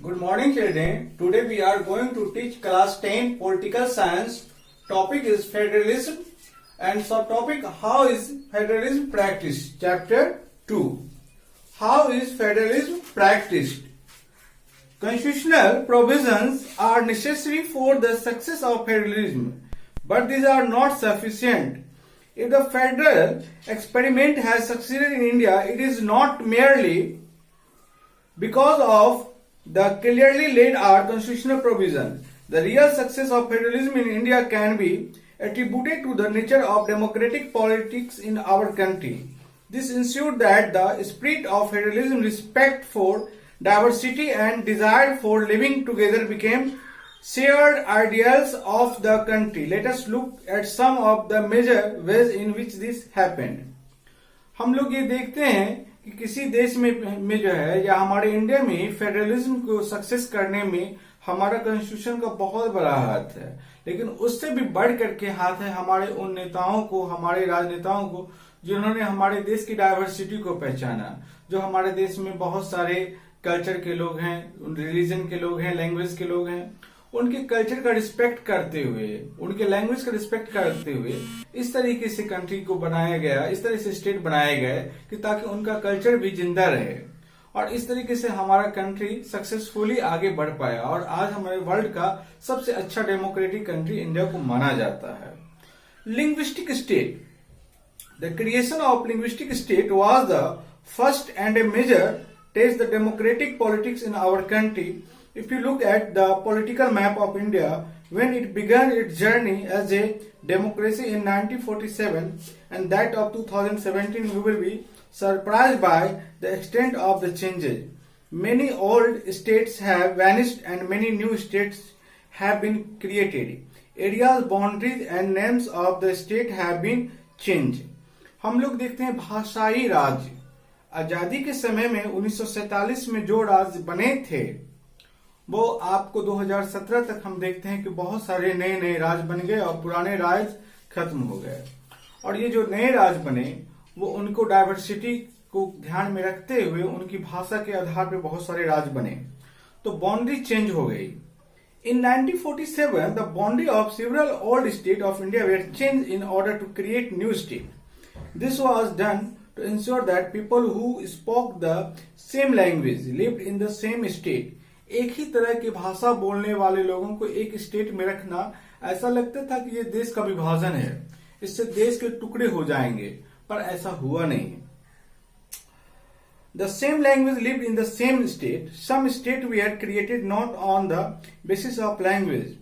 Good morning, children. Today we are going to teach class 10 political science. Topic is federalism and subtopic how is federalism practiced. Chapter 2. How is federalism practiced? Constitutional provisions are necessary for the success of federalism, but these are not sufficient. If the federal experiment has succeeded in India, it is not merely because of the clearly laid out constitutional provisions. The real success of federalism in India can be attributed to the nature of democratic politics in our country. This ensured that the spirit of federalism, respect for diversity and desire for living together became shared ideals of the country. Let us look at some of the major ways in which this happened. हम लोग ये देखते हैं कि किसी देश में जो है या हमारे इंडिया में फेडरलिज्म को सक्सेस करने में हमारा कॉन्स्टिट्यूशन का बहुत बड़ा हाथ है, लेकिन उससे भी बढ़ करके हाथ है हमारे उन नेताओं को, हमारे राजनेताओं को जिन्होंने हमारे देश की डाइवर्सिटी को पहचाना। जो हमारे देश में बहुत सारे कल्चर के लोग हैं, रिलीजन के लोग हैं, लैंग्वेज के लोग हैं, उनके कल्चर का रिस्पेक्ट करते हुए, उनके लैंग्वेज का रिस्पेक्ट करते हुए इस तरीके से कंट्री को बनाया गया, इस तरह से स्टेट बनाए गए कि ताकि उनका कल्चर भी जिंदा रहे और इस तरीके से हमारा कंट्री सक्सेसफुली आगे बढ़ पाया और आज हमारे वर्ल्ड का सबसे अच्छा डेमोक्रेटिक कंट्री इंडिया को माना जाता है। Linguistic state, the creation of linguistic state was the first and a major test the democratic politics in our country. If you look at the political map of India, when it began its journey as a democracy in 1947 and that of 2017, you will be surprised by the extent of the changes. Many old states have vanished and many new states have been created. Areas, boundaries and names of the state have been changed. हम लोग देखते हैं भाषाई राज्य। आजादी के समय में 1947 में जो राज्य बने थे वो आपको 2017 तक हम देखते हैं कि बहुत सारे नए नए राज बन गए और पुराने राज खत्म हो गए। और ये जो नए राज बने वो उनको डाइवर्सिटी को ध्यान में रखते हुए उनकी भाषा के आधार पर बहुत सारे राज बने, तो बाउंड्री चेंज हो गई। In 1947, the boundary of several old states of India were changed in order to create new state. This was done to ensure that people who spoke the same language lived in the same state. एक ही तरह की भाषा बोलने वाले लोगों को एक state में रखना, ऐसा लगता था कि ये देश का विभाजन है, इससे देश के टुकड़े हो जाएंगे, पर ऐसा हुआ नहीं। The same language lived in the same state. Some states were created not on the basis of language,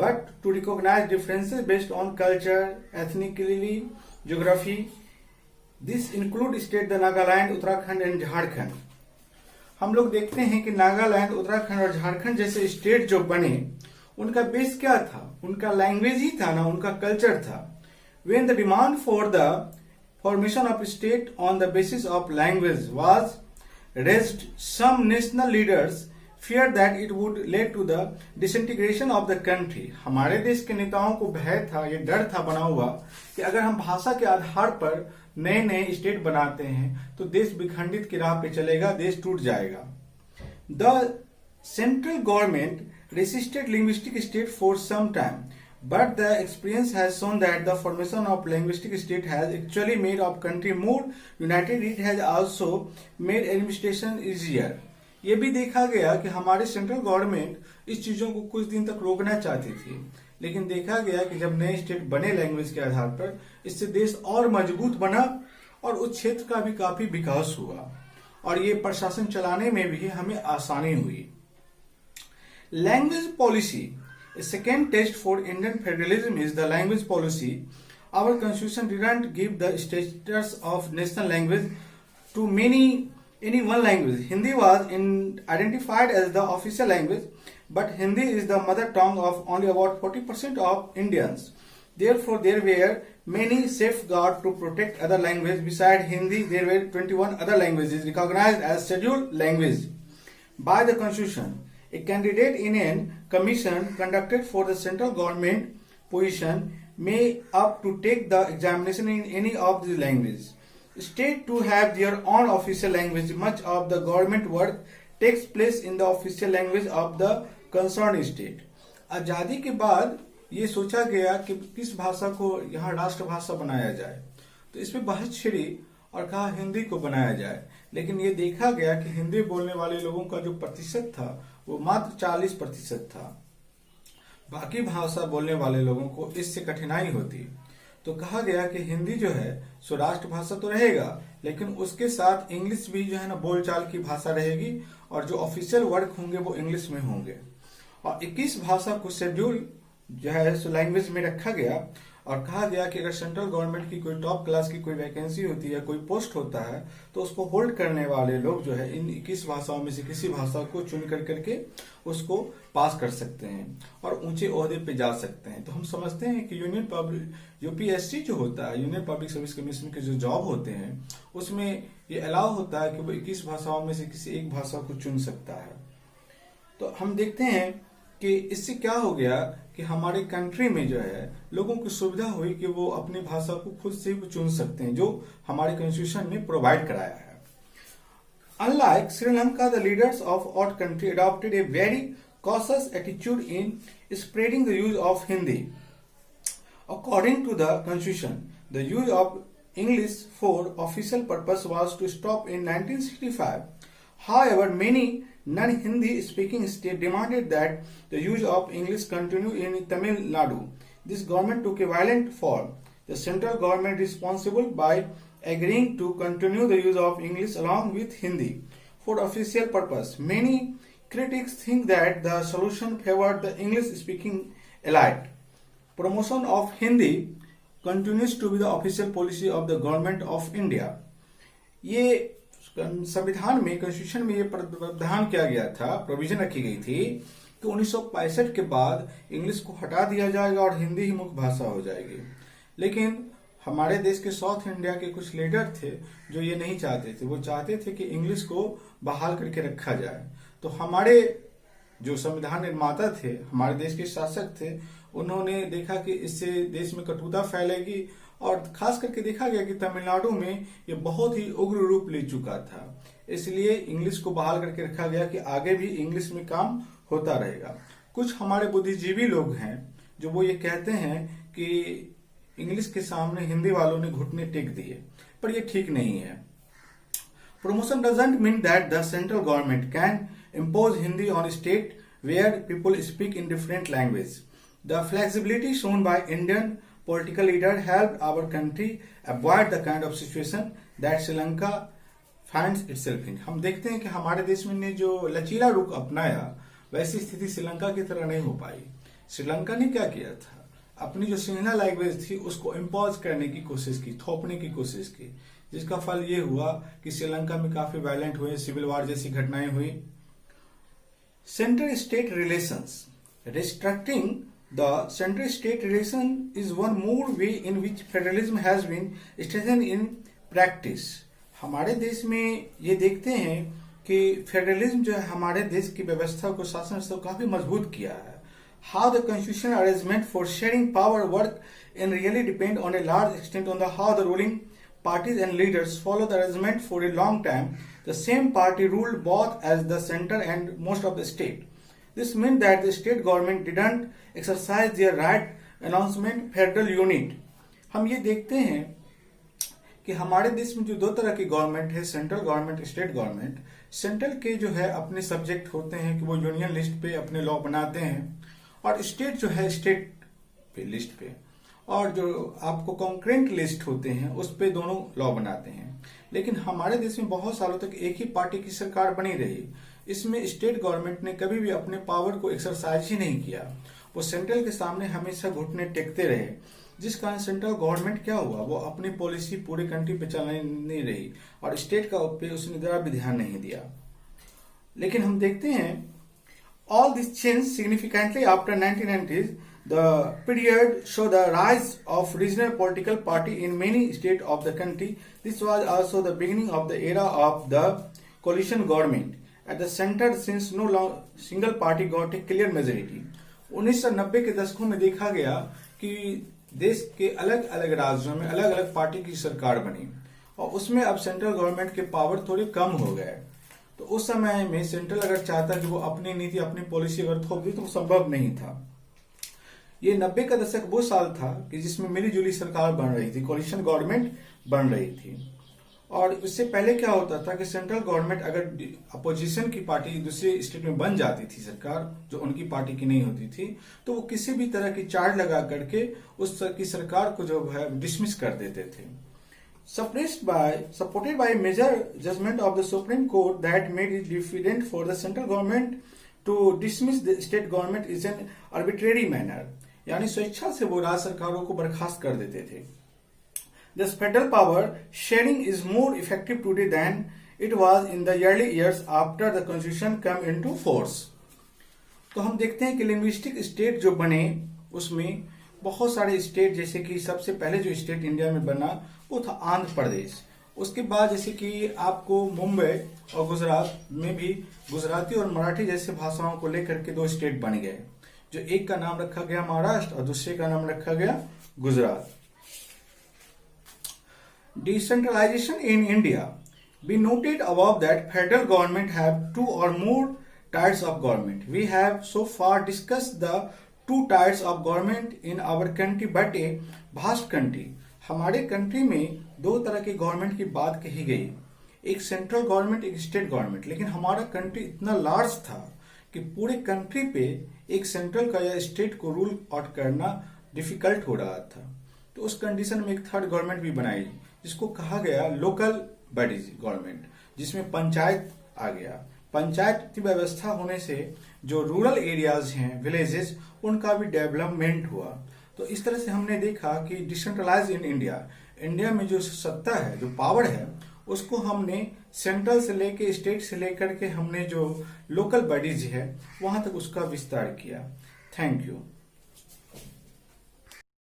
but to recognize differences based on culture, ethnicity, geography. This include states the Nagaland, Uttarakhand and Jharkhand. हम लोग देखते हैं कि नागालैंड, उत्तराखंड और झारखंड जैसे state जो बने उनका बेस क्या था? उनका लैंग्वेज ही था ना, उनका कल्चर था। When the demand for the formation of state on the basis of language was raised, some national leaders feared that it would lead to the disintegration of the country. हमारे देश के नेताओं को भय था, ये डर था बना हुआ कि अगर हम भाषा के आधार पर नए नए स्टेट बनाते हैं तो देश विखंडित की राह पे चलेगा, देश टूट जाएगा। The central government resisted linguistic state for some time, but the experience has shown that the formation of linguistic state has actually made our country more united. It has also made administration easier. ये भी देखा गया कि हमारे central government इस चीजों को कुछ दिन तक रोकना चाहती थी, लेकिन देखा गया कि जब नए स्टेट बने लैंग्वेज के आधार पर, इससे देश और मजबूत बना और उस क्षेत्र का भी काफी विकास हुआ और ये प्रशासन चलाने में भी हमें आसानी हुई। Language policy, a second test for Indian federalism is the language policy. Our constitution didn't give the status of national language to any one language. Hindi was identified as the official language, but Hindi is the mother tongue of only about 40% of Indians. Therefore, there were many safeguards to protect other languages. Besides Hindi, there were 21 other languages recognized as scheduled language by the Constitution. A candidate in a commission conducted for the central government position may opt to take the examination in any of these languages. States to have their own official language. Much of the government work takes place in the official language of the concerned state. आजादी के बाद ये सोचा गया कि किस भाषा को यहाँ राष्ट्रभाषा बनाया जाए, तो इसमें बहस छिड़ी और कहा हिंदी को बनाया जाए। लेकिन ये देखा गया कि हिंदी बोलने वाले लोगों का जो प्रतिशत था वो मात्र 40% था। बाकी भाषा बोलने वाले लोगों को इससे कठिनाई होती, तो कहा गया कि हिंदी जो है सो राष्ट्रभाषा तो रहेगा, लेकिन उसके साथ इंग्लिश भी जो है ना बोलचाल की भाषा रहेगी और जो ऑफिशियल वर्क होंगे वो इंग्लिश में होंगे। और 21 भाषा को शेड्यूल जो है सो लैंग्वेज में रखा गया और कहा गया कि अगर सेंट्रल गवर्नमेंट की कोई टॉप क्लास की कोई वैकेंसी होती है, कोई पोस्ट होता है, तो उसको होल्ड करने वाले लोग जो है इन 21 भाषाओं में से किसी भाषा को चुन करके उसको पास कर सकते हैं और ऊंचे ओहदे पे जा सकते हैं। तो हम समझते हैं कि यूपीएससी जो होता है, यूनियन पब्लिक सर्विस कमीशन के जो जॉब होते हैं, उसमें ये अलाउ होता है कि वो 21 भाषाओं में से किसी एक भाषा को चुन सकता है। तो हम देखते हैं कि इससे क्या हो गया कि हमारे कंट्री में जो है लोगों की सुविधा हुई कि वो अपनी भाषा को खुद से चुन सकते हैं, जो हमारे कॉन्स्टिट्यूशन ने प्रोवाइड कराया है। Unlike Sri Lanka, the leaders of our country adopted a very cautious attitude in spreading the use of Hindi. According to the constitution, the use of English for official purpose was to stop in 1965. However, many non-Hindi speaking states demanded that the use of English continue in Tamil Nadu. This government took a violent fall. The central government responsible by agreeing to continue the use of English along with Hindi for official purpose. Many critics think that the solution favored the English-speaking elite. Promotion of Hindi continues to be the official policy of the government of India. ये संविधान में, constitution में ये प्रावधान किया गया था, provision रखी गई थी कि 1965 के बाद इंग्लिश को हटा दिया जाएगा और हिंदी ही मुख्य भाषा हो जाएगी। लेकिन हमारे देश के साउथ इंडिया के कुछ लीडर थे जो ये नहीं चाहते थे, वो चाहते थे कि इंग्लिश को बहाल करके रखा जाए। तो हमारे जो संविधान निर्माता थे, हमारे देश के शासक थे, उन्होंने देखा कि इससे देश में कटुता फैलेगी और खास करके देखा गया कि तमिलनाडु में ये बहुत ही उग्र रूप ले चुका था। इसलिए इंग्लिश को बहाल करके रखा गया कि आगे भी इंग्लिश में काम होता रहेगा। कुछ हमारे बुद्धिजीवी लोग हैं जो वो ये कहते हैं कि इंग्लिश के सामने हिंदी वालों ने घुटने टेक दिए, पर ये ठीक नहीं है। Promotion doesn't mean that the central government can impose Hindi on a state where people speak in different language. The flexibility shown by Indian political leader helped our country avoid the kind of situation that Sri Lanka finds itself in. हम देखते हैं कि हमारे देश में ने जो लचीला रुख अपनाया, वैसी स्थिति श्रीलंका की तरह नहीं हो पाई। श्रीलंका ने क्या किया था, अपनी जो सिंहला लैंग्वेज थी उसको इम्पोज करने की कोशिश की, थोपने की कोशिश की, जिसका फल ये हुआ कि श्रीलंका में काफी वायलेंट हुए, सिविल वार जैसी घटनाएं हुई। Central state relations, restructuring the center-state relation is one more way in which federalism has been strengthened in practice. हमारे देश में ये देखते हैं कि फेडरलिज्म जो है हमारे देश की व्यवस्था को, शासन व्यवस्था को काफी मजबूत किया है। How the constitutional arrangement for sharing power work and really depend on a large extent on the how the ruling parties and leaders follow the arrangement for a long time. The same party ruled both as the center and most of the state. This meant that the state government didn't exercise their right announcement federal unit. हम ये देखते हैं कि हमारे देश में जो दो तरह की गवर्नमेंट है, central government, state government. Central के जो है अपने सब्जेक्ट होते हैं कि वो यूनियन लिस्ट पे अपने लॉ बनाते हैं, और स्टेट जो है स्टेट पे लिस्ट पे, और जो आपको कॉन्करेंट लिस्ट होते हैं उस पे दोनों लॉ बनाते हैं। लेकिन हमारे देश में बहुत सालों तक एक ही पार्टी की सरकार बनी रही। इसमें स्टेट गवर्नमेंट ने कभी भी अपने पावर को एक्सरसाइज ही नहीं किया, वो सेंट्रल के सामने हमेशा घुटने टेकते रहे, जिस कारण सेंट्रल गवर्नमेंट क्या हुआ, वो अपनी पॉलिसी पूरे कंट्री पे चलाने नहीं रही और स्टेट का पे उसने जरा भी ध्यान नहीं दिया। लेकिन हम देखते हैं all this change significantly after 1990s. The period showed the rise of regional political party in many states of the country. This was also the beginning of the era of the coalition government. At the center, since no single party got a clear majority. 1990 के दशकों में देखा गया कि देश के अलग अलग राज्यों में अलग अलग पार्टी की सरकार बनी और उसमें अब सेंट्रल गवर्नमेंट के पावर थोड़े कम हो गए। तो उस समय में सेंट्रल अगर चाहता कि वो अपनी नीति अपनी पॉलिसी अगर थोप दी तो वो संभव नहीं था। ये 90 का दशक वो साल था कि जिसमें मिली जुली सरकार बन रही थी, कोलिशन गवर्नमेंट बन रही थी। और इससे पहले क्या होता था कि सेंट्रल गवर्नमेंट अगर अपोजिशन की पार्टी दूसरे स्टेट में बन जाती थी, सरकार जो उनकी पार्टी की नहीं होती थी, तो वो किसी भी तरह की चार्ज लगा करके उस की सरकार को जो है डिसमिस कर देते थे। Supported by major judgment of the Supreme Court that made it difficult for the central government to dismiss the state government is an arbitrary manner, यानी स्वेच्छा से वो राज्य सरकारों को बर्खास्त कर देते थे। Thus federal power sharing is more effective today than it was in the early years after the constitution came into force। तो हम देखते हैं कि लिंग्विस्टिक स्टेट जो बने उसमें बहुत सारे स्टेट, जैसे कि सबसे पहले जो स्टेट इंडिया में बना वो था आंध्र प्रदेश। उसके बाद जैसे कि आपको मुंबई और गुजरात में भी गुजराती और मराठी जैसे भाषाओं को लेकर के 2 स्टेट बन गए, जो एक का नाम रखा गया महाराष्ट्र और दूसरे का नाम रखा गया Gujarat. Decentralization in India. We noted above that federal government have 2 or more types of government. We have so far discussed the 2 types of government in our country, but a vast country. हमारे country में 2 तरह की government की बात कही गई, एक central government, एक स्टेट गवर्नमेंट। लेकिन हमारा कंट्री इतना लार्ज था कि पूरे कंट्री पे एक सेंट्रल का या स्टेट को रूल आउट करना डिफिकल्ट हो रहा था। तो उस कंडीशन में एक थर्ड गवर्नमेंट भी बनाई जिसको कहा गया लोकल बॉडीज गवर्नमेंट, जिसमें पंचायत आ गया। पंचायत की व्यवस्था होने से जो रूरल एरियाज हैं, विलेजेस, उनका भी डेवलपमेंट हुआ। तो इस तरह से हमने देखा कि डिसेंट्रलाइज इन इंडिया में जो सत्ता है, जो पावर है, उसको हमने सेंट्रल से लेके स्टेट से लेकर के हमने जो लोकल बॉडीज है वहां तक उसका विस्तार किया। Thank you.